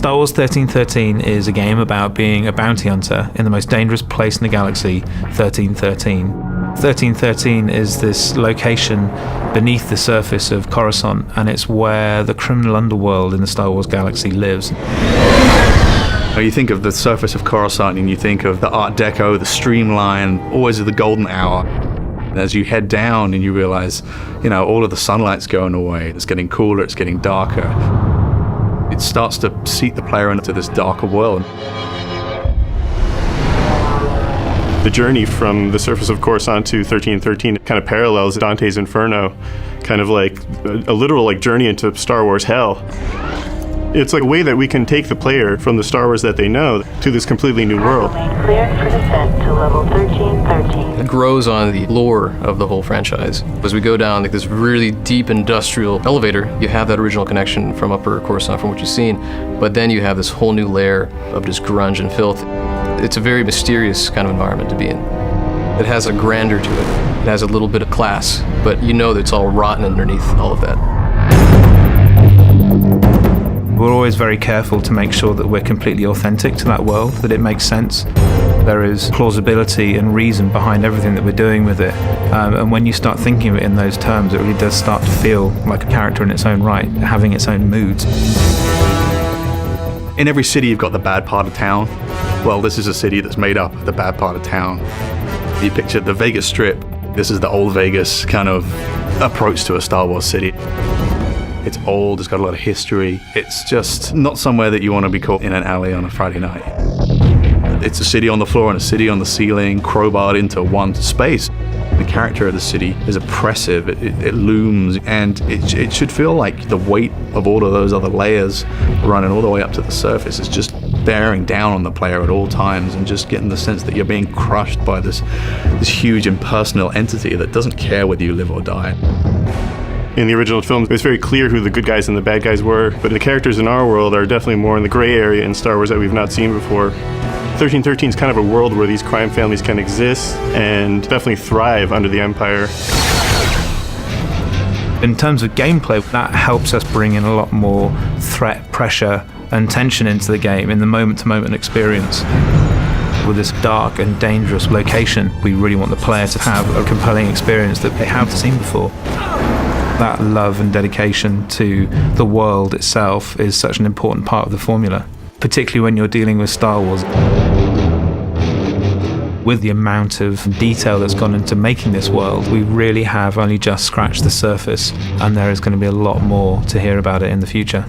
Star Wars 1313 is a game about being a bounty hunter in the most dangerous place in the galaxy, 1313. 1313 is this location beneath the surface of Coruscant, and it's where the criminal underworld in the Star Wars galaxy lives. You think of the surface of Coruscant and you think of the Art Deco, the streamline, always the golden hour. As you head down and you realize, all of the sunlight's going away, it's getting cooler, it's getting darker. It starts to seat the player into this darker world. The journey from the surface of Coruscant to 1313 kind of parallels Dante's Inferno, kind of like a literal journey into Star Wars hell. It's like a way that we can take the player from the Star Wars that they know to this completely new world. Cleared for descent to level 1313. It grows on the lore of the whole franchise. As we go down this really deep industrial elevator, you have that original connection from Upper Coruscant from what you've seen, but then you have this whole new layer of just grunge and filth. It's a very mysterious kind of environment to be in. It has a grandeur to it. It has a little bit of class, but you know that it's all rotten underneath all of that. We're always very careful to make sure that we're completely authentic to that world, that it makes sense. There is plausibility and reason behind everything that we're doing with it. And when you start thinking of it in those terms, it really does start to feel like a character in its own right, having its own moods. In every city, you've got the bad part of town. Well, this is a city that's made up of the bad part of town. You picture the Vegas Strip. This is the old Vegas kind of approach to a Star Wars city. It's old, it's got a lot of history. It's just not somewhere that you want to be caught in an alley on a Friday night. It's a city on the floor and a city on the ceiling, crowbarred into one space. The character of the city is oppressive, it looms, and it should feel like the weight of all of those other layers running all the way up to the surface is just bearing down on the player at all times, and just getting the sense that you're being crushed by this huge impersonal entity that doesn't care whether you live or die. In the original film, it was very clear who the good guys and the bad guys were, but the characters in our world are definitely more in the gray area in Star Wars that we've not seen before. 1313 is kind of a world where these crime families can exist and definitely thrive under the Empire. In terms of gameplay, that helps us bring in a lot more threat, pressure, and tension into the game in the moment-to-moment experience. With this dark and dangerous location, we really want the player to have a compelling experience that they haven't seen before. That love and dedication to the world itself is such an important part of the formula, particularly when you're dealing with Star Wars. With the amount of detail that's gone into making this world, we really have only just scratched the surface, and there is going to be a lot more to hear about it in the future.